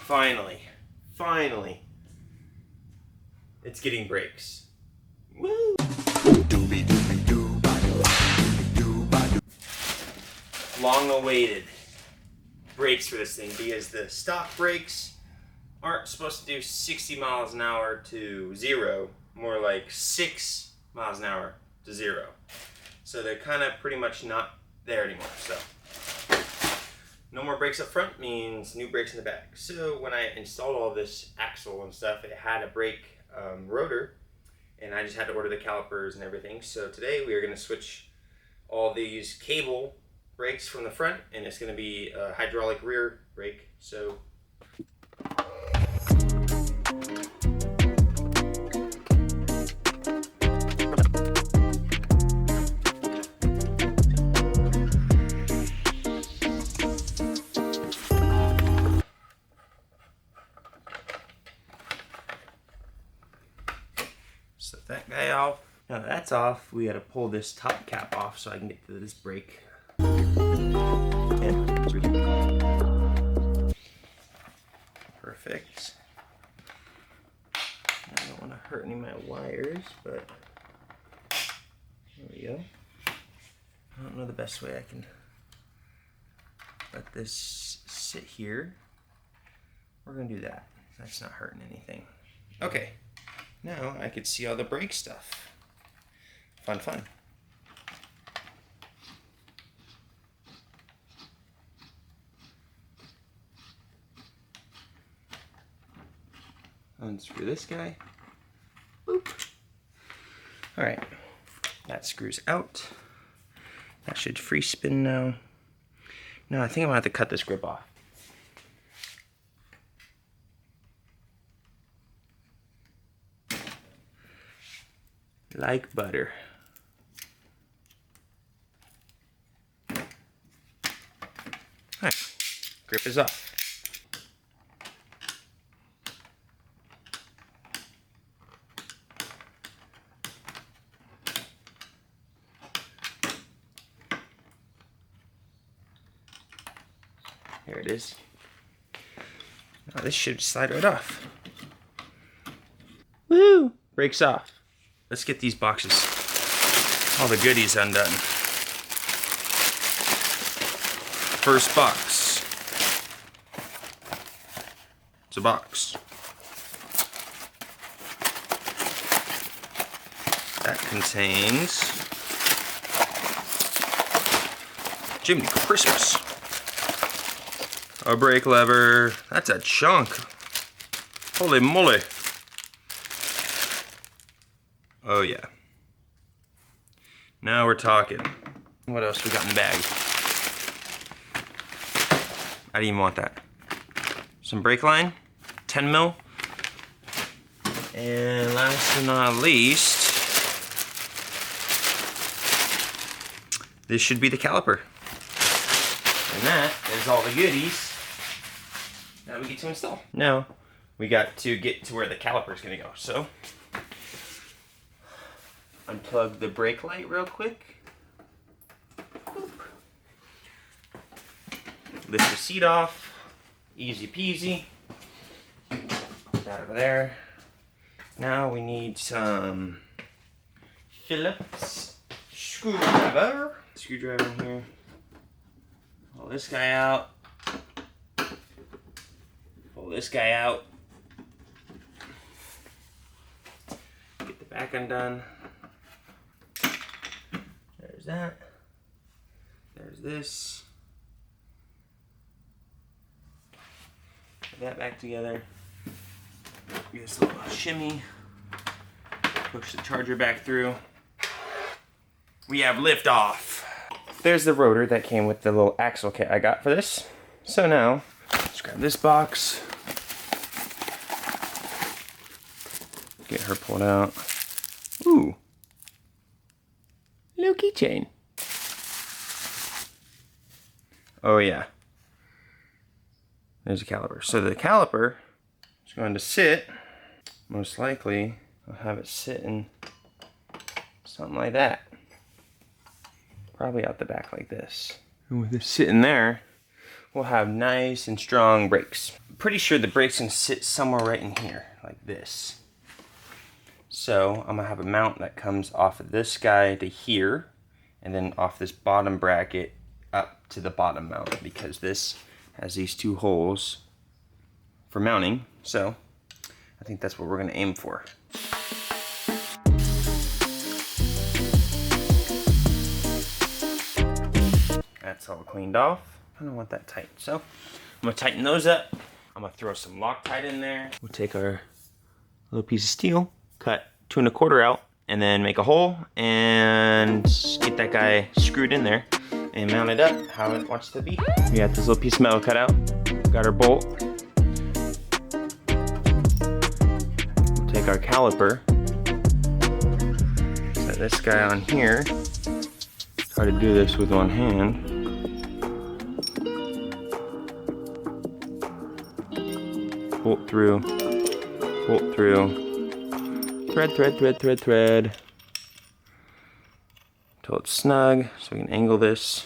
Finally, it's getting brakes. Woo! Long awaited brakes for this thing, because the stock brakes aren't supposed to do 60 miles an hour to 0, more like 6 miles an hour to 0. So they're kind of pretty much not there anymore. So no more brakes up front means new brakes in the back. So when I installed all this axle and stuff, it had a brake rotor, and I just had to order the calipers and everything. So today we are going to switch all these cable brakes from the front, and it's going to be a hydraulic rear brake. So set that guy off. Now that that's off, we got to pull this top cap off so I can get to this brake. Perfect. I don't want to hurt any of my wires, but there we go. I don't know the best way I can let this sit here. We're going to do that. That's not hurting anything. Okay. Now I could see all the brake stuff. Fun. Unscrew this guy. Boop. Alright. That screws out. That should free spin now. No, I think I'm going to have to cut this grip off. Like butter. Alright, grip is off. Here it is. Now this should slide right off. Woo! Brakes off. Let's get these boxes, all the goodies undone. First box. It's a box. That contains Jiminy Christmas. A brake lever. That's a chunk. Holy moly. Oh yeah. Now we're talking. What else we got in the bag? I didn't even want that. Some brake line, 10 mil. And last but not least, this should be the caliper. And that is all the goodies that we get to install. Now we got to get to where the caliper is going to go. So unplug the brake light real quick. Boop. Lift the seat off. Easy peasy. Put that over there. Now we need some Phillips screwdriver. Screwdriver in here. Pull this guy out. Pull this guy out. Get the back undone. There's that. There's this. Put that back together. Give this a little shimmy. Push the charger back through. We have liftoff. There's the rotor that came with the little axle kit I got for this. So now, let's grab this box. Get her pulled out. Ooh. Little keychain. Oh yeah. There's a caliper. So the caliper is going to sit, most likely, I'll have it sitting something like that. Probably out the back like this. And with it sitting there, we'll have nice and strong brakes. I'm pretty sure the brakes can sit somewhere right in here, like this. So I'm gonna have a mount that comes off of this guy to here, and then off this bottom bracket up to the bottom mount, because this has these two holes for mounting. So I think that's what we're gonna aim for. That's all cleaned off. I don't want that tight. So I'm gonna tighten those up. I'm gonna throw some Loctite in there. We'll take our little piece of steel, cut 2 1/4 out, and then make a hole and get that guy screwed in there and mount it up how it wants to be. We got this little piece of metal cut out. Got our bolt. We'll take our caliper. Set this guy on here. Try to do this with one hand. Bolt through, bolt through. Thread, thread, thread, thread, thread. Until it's snug, so we can angle this.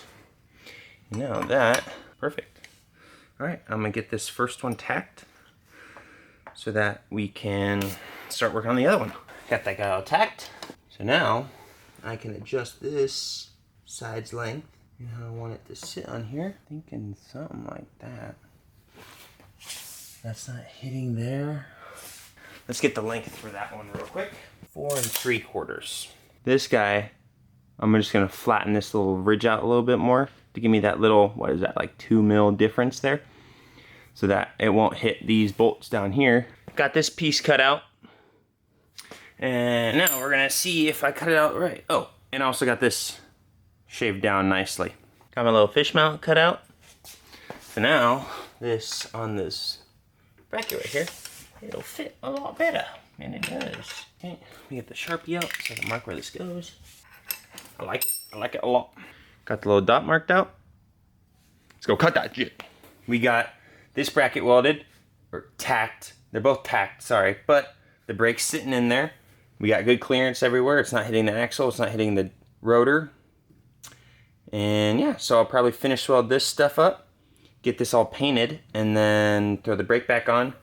Now that, perfect. All right, I'm gonna get this first one tacked so that we can start working on the other one. Got that guy all tacked. So now I can adjust this side's length and how I want it to sit on here. Thinking something like that. That's not hitting there. Let's get the length for that one real quick. 4 3/4. This guy, I'm just gonna flatten this little ridge out a little bit more to give me that little, what is that, like 2 mil difference there, so that it won't hit these bolts down here. Got this piece cut out, and now we're gonna see if I cut it out right. Oh, and I also got this shaved down nicely. Got my little fish mount cut out. So now this on this bracket right here, it'll fit a lot better, and it does. Okay, let me get the Sharpie out so I can mark where this goes. I like it a lot. Got the little dot marked out. Let's go cut that shit. We got this bracket welded, or tacked. They're both tacked, sorry, but the brake's sitting in there. We got good clearance everywhere. It's not hitting the axle, it's not hitting the rotor. And yeah, so I'll probably finish weld this stuff up, get this all painted, and then throw the brake back on.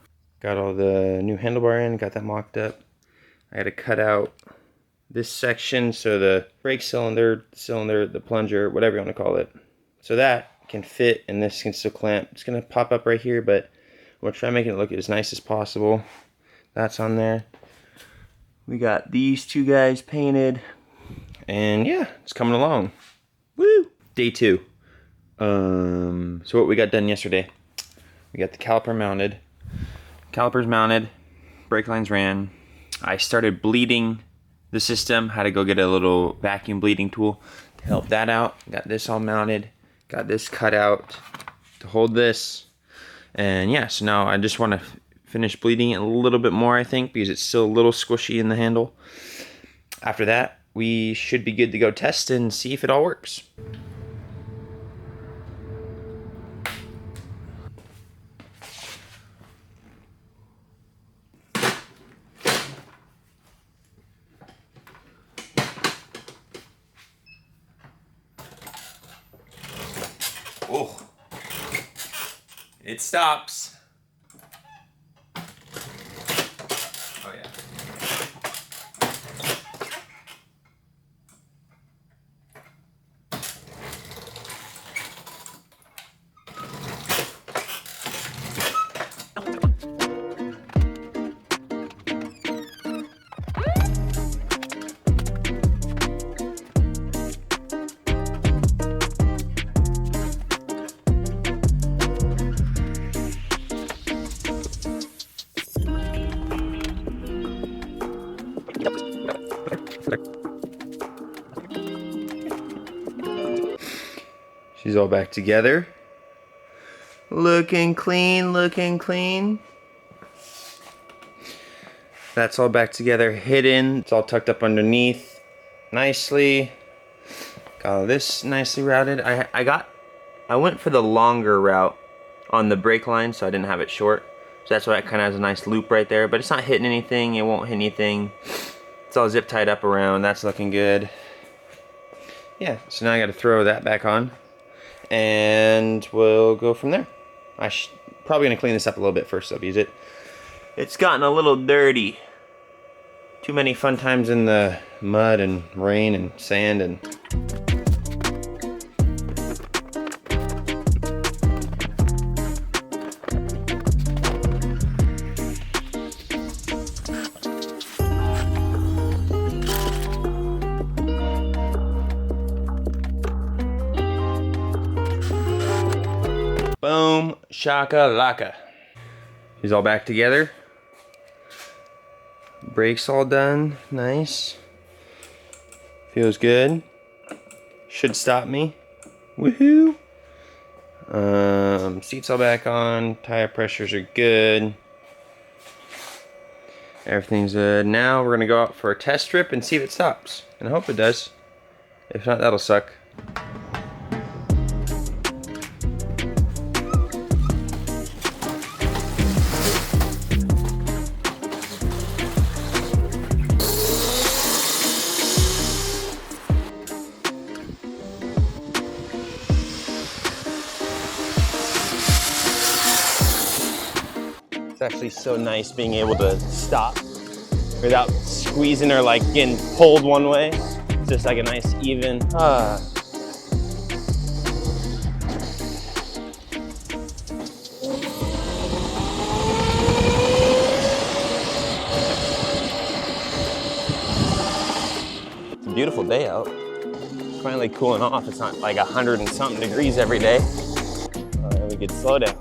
Got all the new handlebar in, got that mocked up. I had to cut out this section so the brake cylinder, the plunger, whatever you want to call it, so that can fit and this can still clamp. It's gonna pop up right here, but I'm gonna try making it look as nice as possible. That's on there. We got these two guys painted, and yeah, it's coming along. Woo! Day 2. So what we got done yesterday, we got the caliper mounted. Calipers mounted, brake lines ran. I started bleeding the system, had to go get a little vacuum bleeding tool to help that out. Got this all mounted, got this cut out to hold this. And yeah, so now I just want to finish bleeding it a little bit more, I think, because it's still a little squishy in the handle. After that, we should be good to go test and see if it all works. Oh, it stops. Oh yeah. She's all back together. Looking clean, looking clean. That's all back together, hidden. It's all tucked up underneath nicely. Got all this nicely routed. I went for the longer route on the brake line, so I didn't have it short. So that's why it kind of has a nice loop right there, but it's not hitting anything. It won't hit anything. It's all zip tied up around. That's looking good. Yeah, so now I got to throw that back on. and we'll go from there. Probably gonna clean this up a little bit first though, because it's gotten a little dirty. Too many fun times in the mud and rain and sand and... Boom, shaka-laka. He's all back together. Brakes all done, nice. Feels good. Should stop me. Woohoo! Seats all back on, tire pressures are good. Everything's good. Now we're gonna go out for a test trip and see if it stops. And I hope it does. If not, that'll suck. It's actually so nice being able to stop without squeezing or like getting pulled one way. It's just like a nice even. It's a beautiful day out. It's finally cooling off. It's not like 100 and something degrees every day. We could slow down.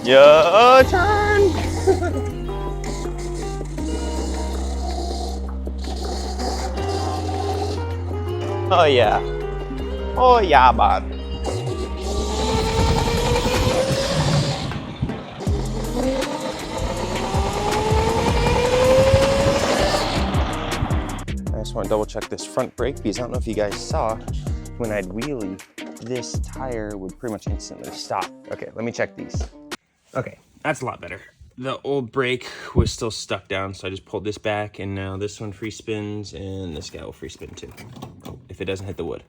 Yeah, turn! Oh yeah. Oh yeah, bud. I just want to double check this front brake because I don't know if you guys saw when I'd wheelie, this tire would pretty much instantly stop. Okay, let me check these. Okay, that's a lot better. The old brake was still stuck down, so I just pulled this back, and now this one free spins, and this guy will free spin too. Oh, if it doesn't hit the wood.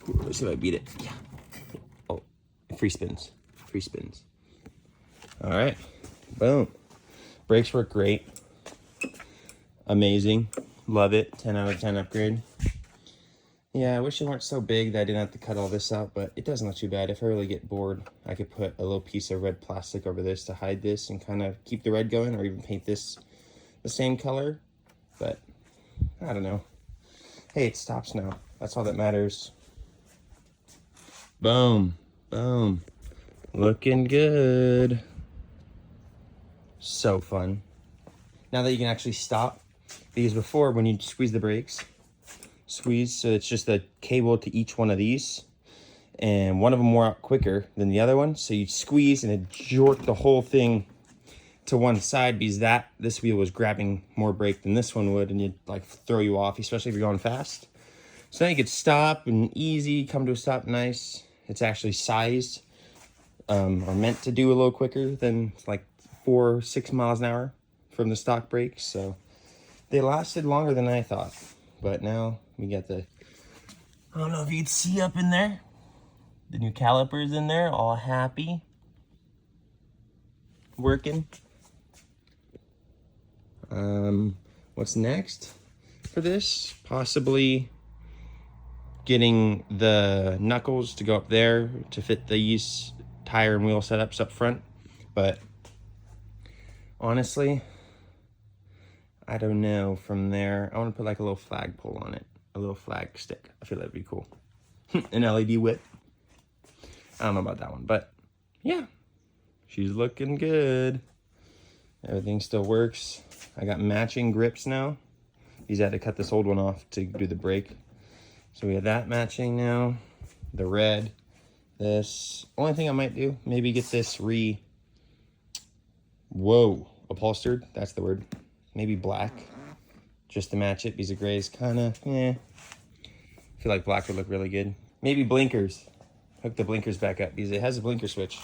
Let's see if I beat it. Yeah. Oh, free spins. Free spins. All right, boom. Brakes work great. Amazing. Love it. 10 out of 10 upgrade. Yeah, I wish they weren't so big that I didn't have to cut all this out, but it doesn't look too bad. If I really get bored, I could put a little piece of red plastic over this to hide this and kind of keep the red going, or even paint this the same color, but I don't know. Hey, it stops now. That's all that matters. Boom, boom. Looking good. So fun. Now that you can actually stop, because before when you squeeze the brakes, squeeze, so it's just a cable to each one of these, and one of them wore out quicker than the other one, so you squeeze and it jerked the whole thing to one side, because this wheel was grabbing more brake than this one would, and you'd like throw you off, especially if you're going fast. So now you could stop and easy come to a stop nice. It's actually sized or meant to do a little quicker than like 4 or 6 miles an hour from the stock brakes, so they lasted longer than I thought. But now we got the, I don't know if you can see up in there, the new calipers in there, all happy, working. What's next for this? Possibly getting the knuckles to go up there to fit these tire and wheel setups up front. But honestly, I don't know from there. I want to put like a little flagpole on it, a little flag stick. I feel that'd be cool. An LED whip. I don't know about that one, but yeah, she's looking good. Everything still works. I got matching grips now. He's had to cut this old one off to do the brake. So we have that matching now. The red, this. Only thing I might do, maybe get this upholstered. That's the word. Maybe black, just to match it, because the gray is kind of, I feel like black would look really good. Maybe blinkers. Hook the blinkers back up, because it has a blinker switch.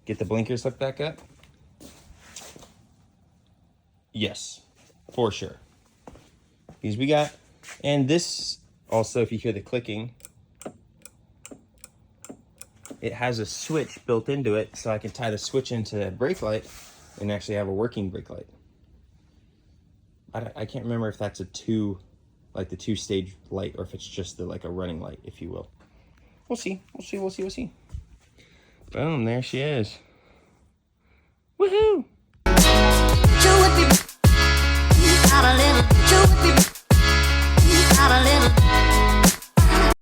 Get the blinkers hooked back up. Yes, for sure. Because we got, and this also, if you hear the clicking, it has a switch built into it, so I can tie the switch into a brake light and actually have a working brake light. I can't remember if that's the two-stage light, or if it's just like a running light, if you will. We'll see. Boom, there she is. Woohoo!